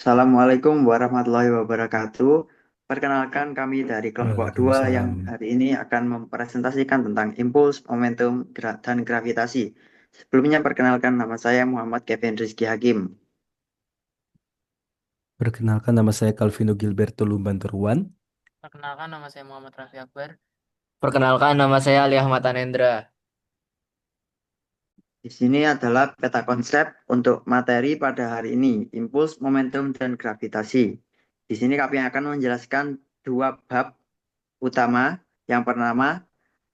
Assalamualaikum warahmatullahi wabarakatuh. Perkenalkan kami dari kelompok 2 yang Waalaikumsalam. hari ini akan mempresentasikan tentang impuls, momentum, dan gravitasi. Sebelumnya perkenalkan nama saya Muhammad Kevin Rizky Hakim. Perkenalkan nama saya Calvino Gilberto Lumbanturuan. Perkenalkan nama saya Muhammad Raffi Akbar. Perkenalkan nama saya Ali Ahmad Anendra. Di sini adalah peta konsep untuk materi pada hari ini, impuls, momentum, dan gravitasi. Di sini kami akan menjelaskan dua bab utama. Yang pertama,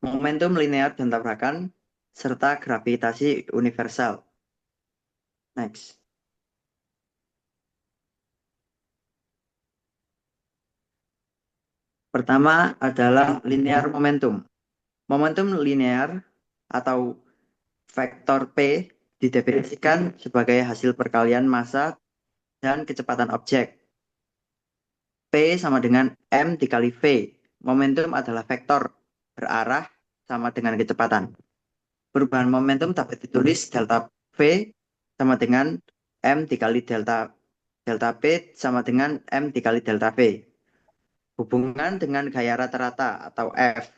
momentum linear dan tabrakan, serta gravitasi universal. Next. Pertama adalah linear momentum. Momentum linear atau vektor P didefinisikan sebagai hasil perkalian massa dan kecepatan objek. P sama dengan M dikali V. Momentum adalah vektor berarah sama dengan kecepatan. Perubahan momentum dapat ditulis delta V sama dengan M dikali delta P sama dengan M dikali delta V. Hubungan dengan gaya rata-rata atau F.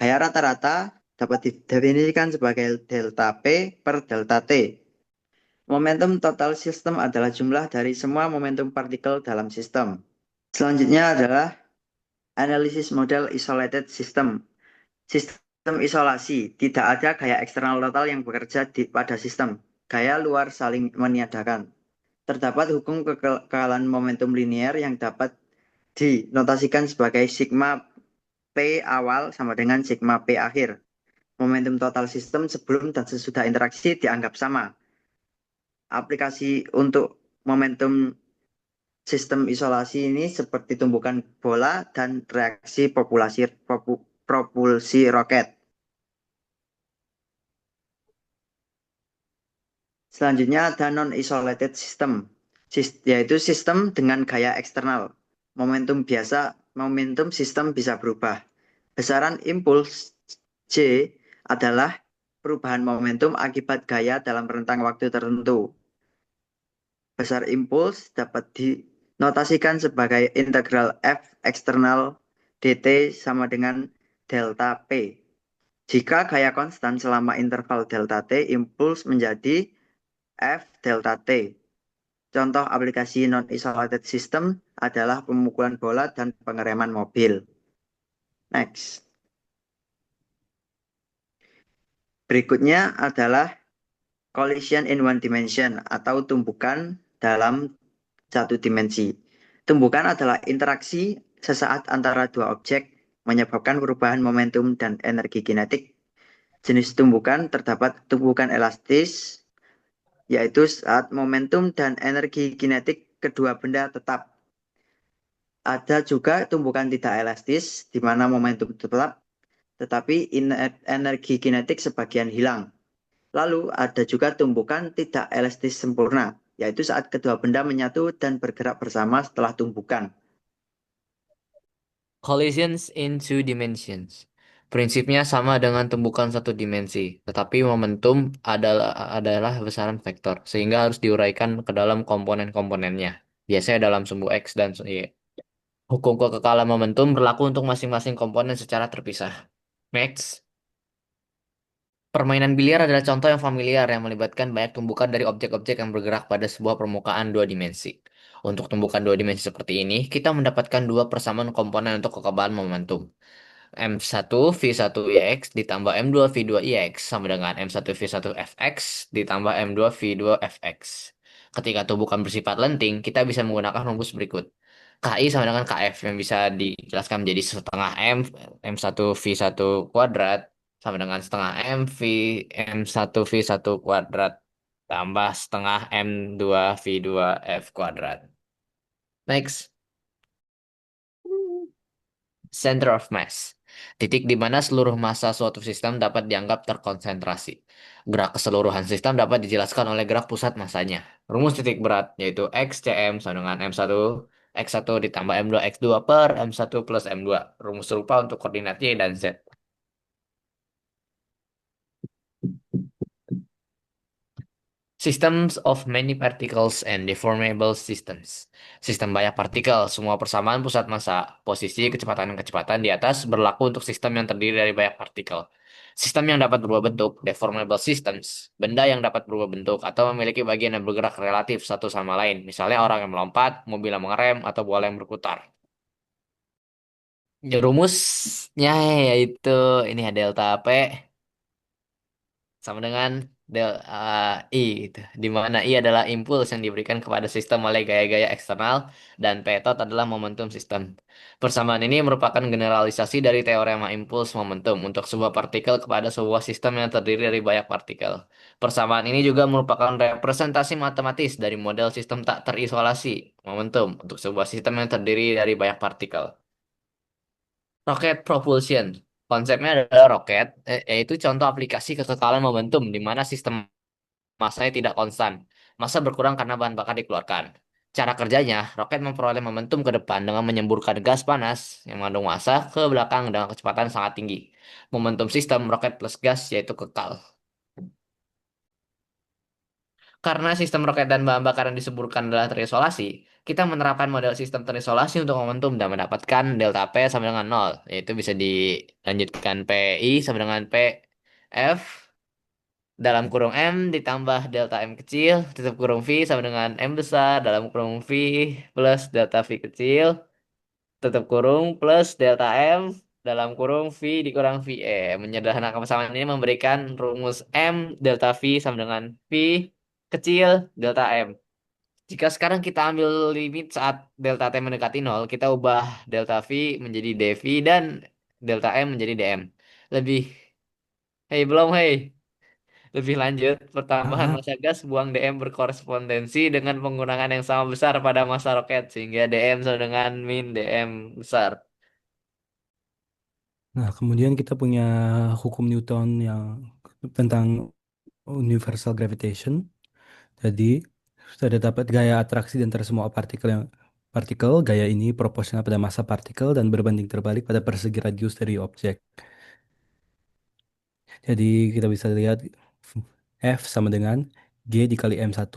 Gaya rata-rata dapat didefinisikan sebagai delta P per delta T. Momentum total sistem adalah jumlah dari semua momentum partikel dalam sistem. Selanjutnya adalah analisis model isolated system. Sistem isolasi, tidak ada gaya eksternal total yang bekerja pada sistem. Gaya luar saling meniadakan. Terdapat hukum kekekalan momentum linear yang dapat dinotasikan sebagai sigma P awal sama dengan sigma P akhir. Momentum total sistem sebelum dan sesudah interaksi dianggap sama. Aplikasi untuk momentum sistem isolasi ini seperti tumbukan bola dan reaksi propulsi roket. Selanjutnya ada non-isolated system, yaitu sistem dengan gaya eksternal. Momentum sistem bisa berubah. Besaran impuls J adalah perubahan momentum akibat gaya dalam rentang waktu tertentu. Besar impuls dapat dinotasikan sebagai integral F eksternal dt sama dengan delta P. Jika gaya konstan selama interval delta T, impuls menjadi F delta T. Contoh aplikasi non-isolated system adalah pemukulan bola dan pengereman mobil. Next. Berikutnya adalah collision in one dimension atau tumbukan dalam satu dimensi. Tumbukan adalah interaksi sesaat antara dua objek menyebabkan perubahan momentum dan energi kinetik. Jenis tumbukan terdapat tumbukan elastis, yaitu saat momentum dan energi kinetik kedua benda tetap. Ada juga tumbukan tidak elastis, di mana momentum tetap, tetapi energi kinetik sebagian hilang. Lalu ada juga tumbukan tidak elastis sempurna, yaitu saat kedua benda menyatu dan bergerak bersama setelah tumbukan. Collisions in two dimensions. Prinsipnya sama dengan tumbukan satu dimensi, tetapi momentum adalah besaran vektor, sehingga harus diuraikan ke dalam komponen-komponennya. Biasanya dalam sumbu X dan Y. Hukum kekekalan momentum berlaku untuk masing-masing komponen secara terpisah. Next. Permainan biliar adalah contoh yang familiar yang melibatkan banyak tumbukan dari objek-objek yang bergerak pada sebuah permukaan dua dimensi. Untuk tumbukan dua dimensi seperti ini, kita mendapatkan dua persamaan komponen untuk kekebalan momentum. M1 V1 Ix ditambah M2 V2 Ix sama dengan M1 V1 Fx ditambah M2 V2 Fx. Ketika tumbukan bersifat lenting, kita bisa menggunakan rumus berikut. KI sama dengan KF yang bisa dijelaskan menjadi setengah M1 V1 kuadrat sama dengan setengah M1 V1 kuadrat tambah setengah M2 V2 F kuadrat. Next. Center of mass. Titik di mana seluruh massa suatu sistem dapat dianggap terkonsentrasi. Gerak keseluruhan sistem dapat dijelaskan oleh gerak pusat massanya. Rumus titik berat yaitu XCM sama dengan M1 X1 ditambah M2 X2 per M1 plus M2. Rumus serupa untuk koordinat Y dan Z. Systems of many particles and deformable systems. Sistem banyak partikel, semua persamaan pusat massa, posisi, kecepatan di atas berlaku untuk sistem yang terdiri dari banyak partikel. Sistem yang dapat berubah bentuk, deformable systems, benda yang dapat berubah bentuk atau memiliki bagian yang bergerak relatif satu sama lain, misalnya orang yang melompat, mobil yang mengerem, atau bola yang berputar. Rumusnya yaitu ini ya, delta P sama dengan I itu, di mana I adalah impuls yang diberikan kepada sistem oleh gaya-gaya eksternal dan P tot adalah momentum sistem. Persamaan ini merupakan generalisasi dari teorema impuls momentum untuk sebuah partikel kepada sebuah sistem yang terdiri dari banyak partikel. Persamaan ini juga merupakan representasi matematis dari model sistem tak terisolasi momentum untuk sebuah sistem yang terdiri dari banyak partikel. Rocket propulsion. Konsepnya adalah roket, yaitu contoh aplikasi kekekalan momentum di mana sistem masanya tidak konstan. Massa berkurang karena bahan bakar dikeluarkan. Cara kerjanya, roket memperoleh momentum ke depan dengan menyemburkan gas panas yang mengandung massa ke belakang dengan kecepatan sangat tinggi. Momentum sistem roket plus gas yaitu kekal. Karena sistem roket dan bahan bakar yang disemburkan adalah terisolasi, kita menerapkan model sistem terisolasi untuk momentum dan mendapatkan delta P sama dengan nol, yaitu bisa dilanjutkan PI sama dengan PF dalam kurung M ditambah delta M kecil, tutup kurung V sama dengan M besar dalam kurung V plus delta V kecil, tutup kurung plus delta M dalam kurung V dikurang VE. Menyederhanakan persamaan ini memberikan rumus M delta V sama dengan V kecil delta M. Jika sekarang kita ambil limit saat delta T mendekati nol, kita ubah delta V menjadi dV dan delta M menjadi dm. Lebih, hei belum, hei. Lebih lanjut, pertambahan Ah, massa gas buang dm berkorespondensi dengan penggunaan yang sama besar pada massa roket, sehingga dm sama dengan min dm besar. nah, kemudian kita punya hukum Newton yang tentang universal gravitation. Jadi, sudah dapat gaya atraksi di antara semua partikel. Gaya ini proporsional pada massa partikel dan berbanding terbalik pada persegi radius dari objek. Jadi, kita bisa lihat F sama dengan G dikali M1,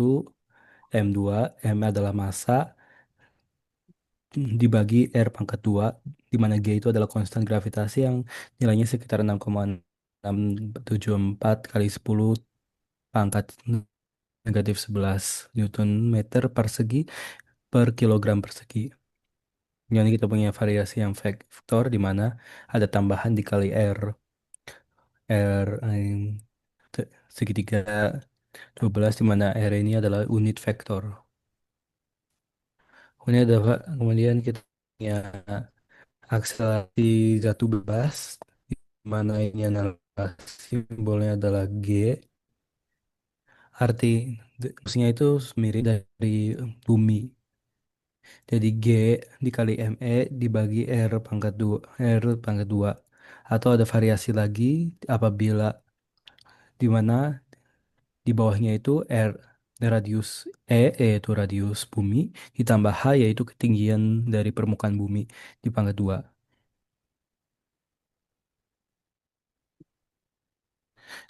M2, M adalah massa, dibagi R pangkat 2, di mana G itu adalah konstan gravitasi yang nilainya sekitar 6,674 kali 10 pangkat negatif 11 Newton meter persegi per kilogram persegi. Jadi kita punya variasi yang vektor di mana ada tambahan dikali R, segitiga 12 di mana R ini adalah unit vektor. Kemudian kita punya akselerasi jatuh bebas di mana ini adalah simbolnya adalah G. Arti maksudnya itu mirip dari bumi. Jadi G dikali ME dibagi R pangkat 2. Atau ada variasi lagi apabila di mana di bawahnya itu radius yaitu radius bumi ditambah H yaitu ketinggian dari permukaan bumi di pangkat 2.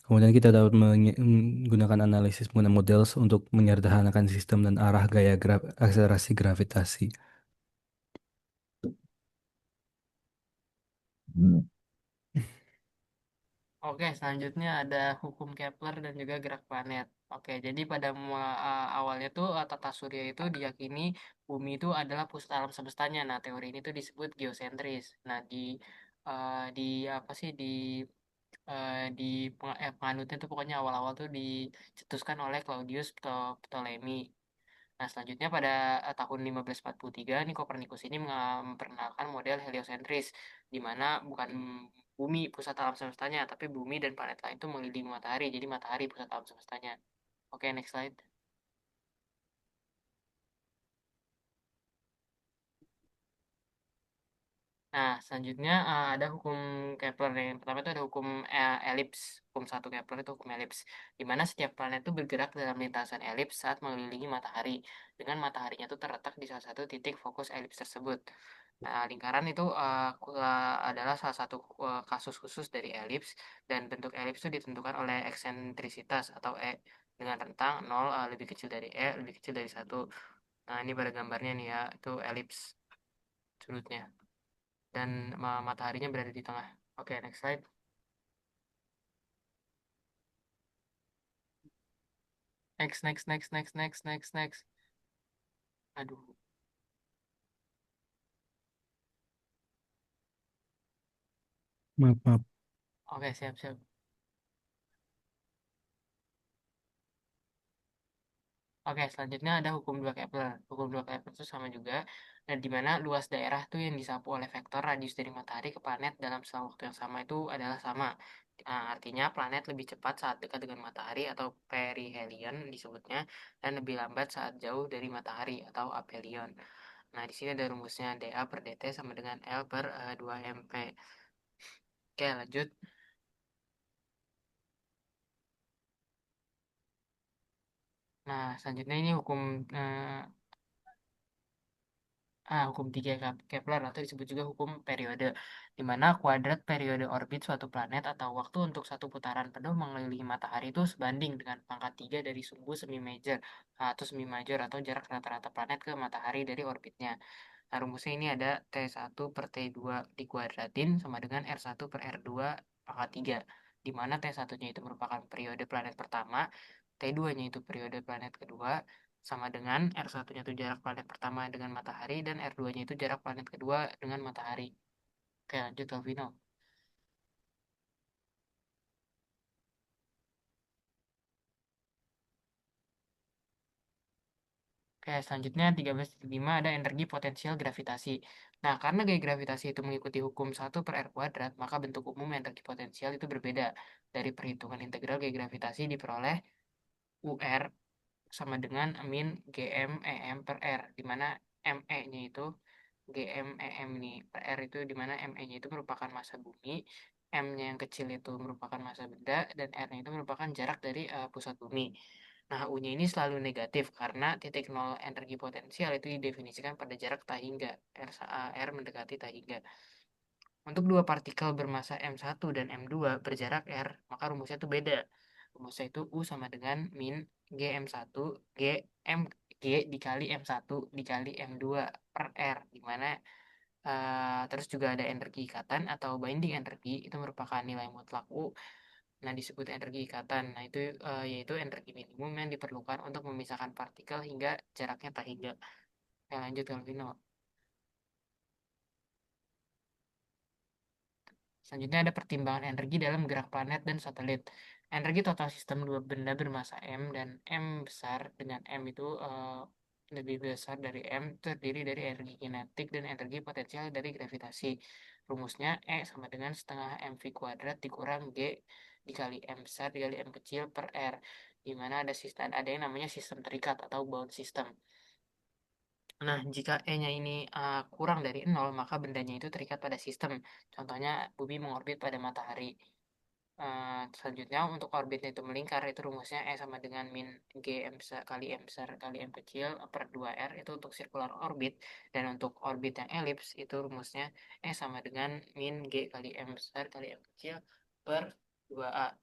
Kemudian kita dapat menggunakan analisis menggunakan model untuk menyederhanakan sistem dan arah gaya akselerasi gravitasi. Oke, selanjutnya ada hukum Kepler dan juga gerak planet. Oke, jadi pada awalnya tuh tata surya itu diyakini bumi itu adalah pusat alam semestanya. Nah, teori ini tuh disebut geosentris. Nah, di apa sih di penganutnya tuh pokoknya awal-awal tuh dicetuskan oleh Claudius Ptolemy. Nah, selanjutnya pada tahun 1543 nih Kopernikus ini memperkenalkan model heliosentris di mana bukan bumi pusat alam semestanya, tapi bumi dan planet lain itu mengelilingi matahari. Jadi matahari pusat alam semestanya. Oke, next slide. Nah, selanjutnya ada hukum Kepler. Yang pertama itu ada hukum elips. Hukum satu Kepler itu hukum elips. Di mana setiap planet itu bergerak dalam lintasan elips saat mengelilingi matahari. Dengan mataharinya itu terletak di salah satu titik fokus elips tersebut. Nah, lingkaran itu adalah salah satu kasus khusus dari elips. Dan bentuk elips itu ditentukan oleh eksentrisitas atau dengan rentang 0 lebih kecil dari E, lebih kecil dari 1. Nah, ini pada gambarnya nih ya, itu elips sudutnya. Dan mataharinya berada di tengah. Oke, next slide. Next. Aduh. Maaf. Oke, siap. Oke, selanjutnya ada hukum 2 Kepler. Hukum 2 Kepler itu sama juga, dan di mana luas daerah tuh yang disapu oleh vektor radius dari matahari ke planet dalam selang waktu yang sama itu adalah sama. Artinya planet lebih cepat saat dekat dengan matahari atau perihelion disebutnya, dan lebih lambat saat jauh dari matahari atau aphelion. Nah, di sini ada rumusnya dA per dt sama dengan L per 2mp. Oke, lanjut. Nah, selanjutnya ini hukum 3 Kepler atau disebut juga hukum periode, di mana kuadrat periode orbit suatu planet atau waktu untuk satu putaran penuh mengelilingi matahari itu sebanding dengan pangkat 3 dari sumbu semi major atau semi major atau jarak rata-rata planet ke matahari dari orbitnya. Nah, rumusnya ini ada T1 per T2 dikuadratin sama dengan R1 per R2 pangkat 3, di mana T1-nya itu merupakan periode planet pertama, T2-nya itu periode planet kedua, sama dengan R1-nya itu jarak planet pertama dengan matahari, dan R2-nya itu jarak planet kedua dengan matahari. Oke, lanjut Alvino. Oke, selanjutnya 13.5 ada energi potensial gravitasi. Nah, karena gaya gravitasi itu mengikuti hukum 1 per R kuadrat, maka bentuk umum energi potensial itu berbeda. Dari perhitungan integral gaya gravitasi diperoleh UR sama dengan min GM EM per R, di mana ME-nya itu GM EM ini per R itu di mana ME-nya itu merupakan massa bumi, M-nya yang kecil itu merupakan massa benda, dan R-nya itu merupakan jarak dari pusat bumi. Nah, U-nya ini selalu negatif karena titik nol energi potensial itu didefinisikan pada jarak tak hingga, R mendekati tak hingga. Untuk dua partikel bermassa M1 dan M2 berjarak R, maka rumusnya itu beda. Rumusnya itu U sama dengan min GM1 G M G dikali M1 dikali M2 per R, di mana terus juga ada energi ikatan atau binding energi itu merupakan nilai mutlak U. Nah, disebut energi ikatan. Nah, itu yaitu energi minimum yang diperlukan untuk memisahkan partikel hingga jaraknya tak hingga. Oke, lanjut Calvino. Selanjutnya ada pertimbangan energi dalam gerak planet dan satelit. Energi total sistem dua benda bermassa M dan M besar dengan M itu lebih besar dari M terdiri dari energi kinetik dan energi potensial dari gravitasi. Rumusnya E sama dengan setengah mv kuadrat dikurang G dikali M besar dikali M kecil per R, di mana ada yang namanya sistem terikat atau bound system. Nah, jika E-nya ini kurang dari 0, maka bendanya itu terikat pada sistem. Contohnya, bumi mengorbit pada matahari. Selanjutnya, untuk orbitnya itu melingkar, itu rumusnya E sama dengan min G M besar kali M besar kali M kecil per 2R, itu untuk circular orbit. Dan untuk orbit yang elips, itu rumusnya E sama dengan min G kali M besar kali M kecil per 2A.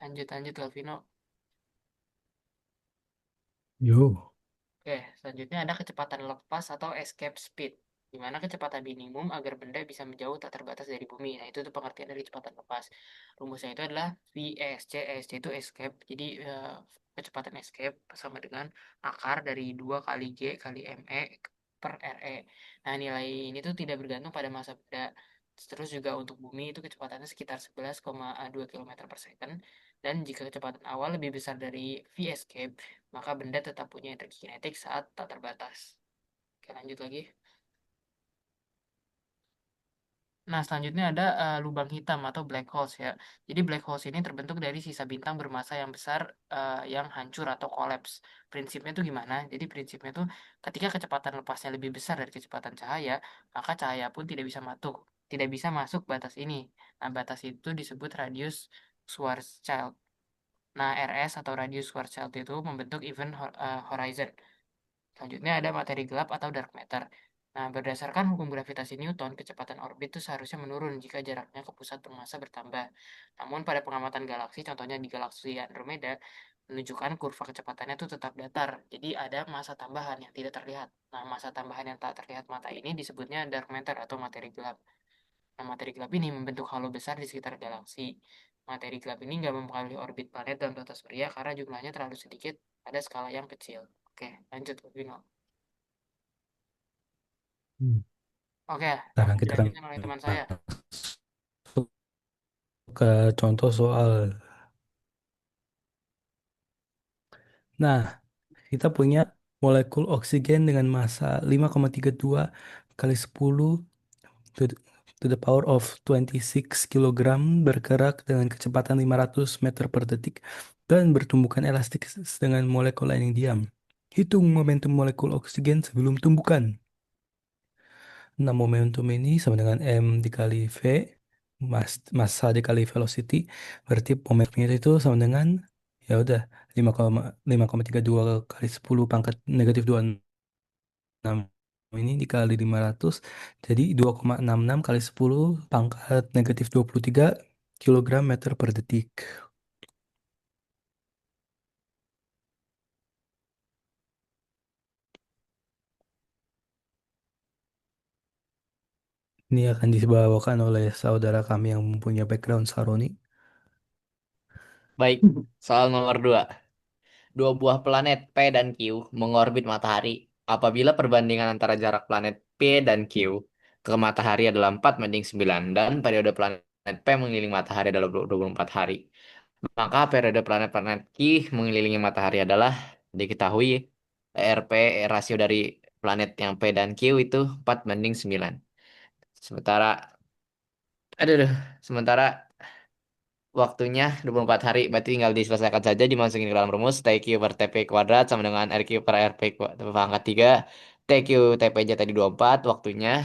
Lanjut, Alvino. Yo. Oke, selanjutnya ada kecepatan lepas atau escape speed, di mana kecepatan minimum agar benda bisa menjauh tak terbatas dari bumi. Nah, itu tuh pengertian dari kecepatan lepas. Rumusnya itu adalah VESC. ESC itu escape. Jadi, kecepatan escape sama dengan akar dari 2 kali G kali ME per RE. Nah, nilai ini tuh tidak bergantung pada massa benda. Terus juga untuk bumi itu kecepatannya sekitar 11,2 km per second. Dan jika kecepatan awal lebih besar dari V escape, maka benda tetap punya energi kinetik saat tak terbatas. Oke, lanjut lagi. Nah, selanjutnya ada lubang hitam atau black holes ya. Jadi black holes ini terbentuk dari sisa bintang bermassa yang besar yang hancur atau kolaps. Prinsipnya itu gimana? Jadi prinsipnya itu ketika kecepatan lepasnya lebih besar dari kecepatan cahaya, maka cahaya pun tidak bisa masuk batas ini. Nah, batas itu disebut radius Schwarzschild. Nah, RS atau radius Schwarzschild itu membentuk event horizon. Selanjutnya ada materi gelap atau dark matter. Nah, berdasarkan hukum gravitasi Newton, kecepatan orbit itu seharusnya menurun jika jaraknya ke pusat bermassa bertambah. Namun pada pengamatan galaksi, contohnya di galaksi Andromeda, menunjukkan kurva kecepatannya itu tetap datar. Jadi ada massa tambahan yang tidak terlihat. Nah, massa tambahan yang tak terlihat mata ini disebutnya dark matter atau materi gelap. Nah, materi gelap ini membentuk halo besar di sekitar galaksi. Materi gelap ini nggak mempengaruhi orbit planet dan tata surya karena jumlahnya terlalu sedikit pada skala yang kecil. Oke, lanjut, Vino. Hmm. Oke, Sekarang akan kita akan dilanjutkan oleh teman saya. masuk ke contoh soal. Nah, kita punya molekul oksigen dengan massa 5,32 kali 10 to the, to the power of 26 kilogram bergerak dengan kecepatan 500 meter per detik dan bertumbukan elastik dengan molekul lain yang diam. Hitung momentum molekul oksigen sebelum tumbukan. Nah, momentum ini sama dengan M dikali V, massa dikali velocity, berarti momentumnya itu sama dengan, ya udah, 5,32 kali 10 pangkat negatif 26 ini dikali 500, jadi 2,66 kali 10 pangkat negatif 23 kilogram meter per detik. Ini akan dibawakan oleh saudara kami yang mempunyai background Saroni. Baik, soal nomor 2. Dua buah planet P dan Q mengorbit matahari. Apabila perbandingan antara jarak planet P dan Q ke matahari adalah 4:9 dan periode planet P mengelilingi matahari adalah 24 hari. Maka periode planet-planet Q mengelilingi matahari adalah diketahui RP, rasio dari planet yang P dan Q itu 4:9. Sementara, aduh, sementara waktunya 24 hari, berarti tinggal diselesaikan saja, dimasukin ke dalam rumus. TQ per TP kuadrat sama dengan RQ per RP pangkat 3. TQ TPJ tadi 24, waktunya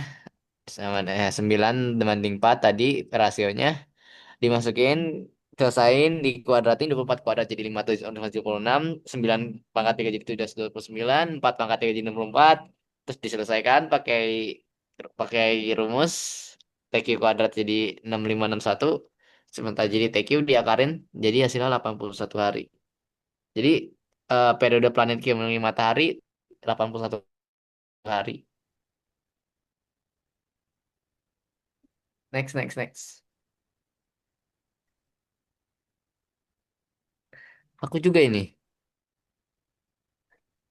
sama 9 banding 4 tadi rasionya. Dimasukin, selesain, dikuadratin 24 kuadrat jadi 576, 9 pangkat 3 jadi 29, 4 pangkat 3 jadi 64. Terus diselesaikan pakai pakai rumus TQ kuadrat jadi 6561. Sementara jadi TQ diakarin jadi hasilnya 81 hari. Jadi periode planet Q mengelilingi matahari 81 hari. Next, next, next. Aku juga ini.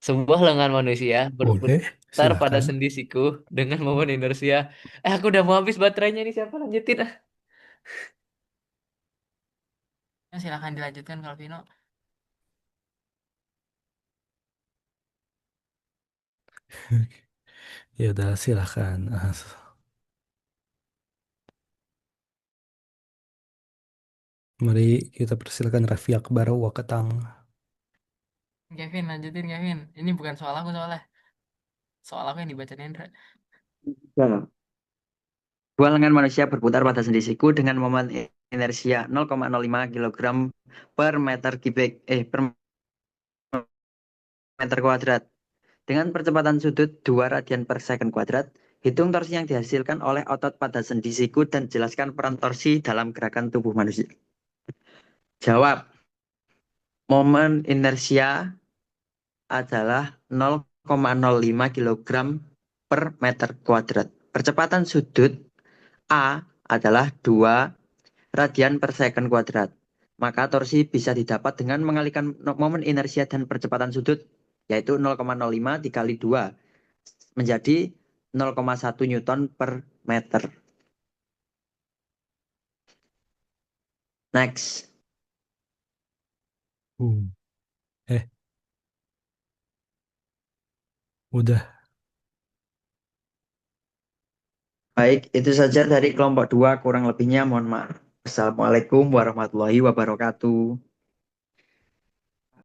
Sebuah lengan manusia Boleh, berputar pada silakan. sendi siku dengan momen inersia. Aku udah mau habis baterainya nih, siapa lanjutin ah? Ya, silakan dilanjutkan, Calvino. Ya udah, silakan. Mari kita persilakan Raffi Akbar Wakatang. Kevin, lanjutin, Kevin. Ini bukan soal aku soalnya. Soal aku yang dibaca Nendra. Ya. Dua lengan manusia berputar pada sendi siku dengan momen inersia 0,05 kilogram per meter kubik, per meter kuadrat. Dengan percepatan sudut 2 radian per second kuadrat, hitung torsi yang dihasilkan oleh otot pada sendi siku dan jelaskan peran torsi dalam gerakan tubuh manusia. Jawab, momen inersia adalah 0,05 kilogram per meter kuadrat. Percepatan sudut A adalah 2 radian per second kuadrat. Maka torsi bisa didapat dengan mengalihkan momen inersia dan percepatan sudut, yaitu 0,05 dikali 2 menjadi 0,1 Newton per meter. Next. Hmm. Eh, udah. Baik, itu saja dari kelompok 2. Kurang lebihnya mohon maaf. Assalamualaikum warahmatullahi wabarakatuh.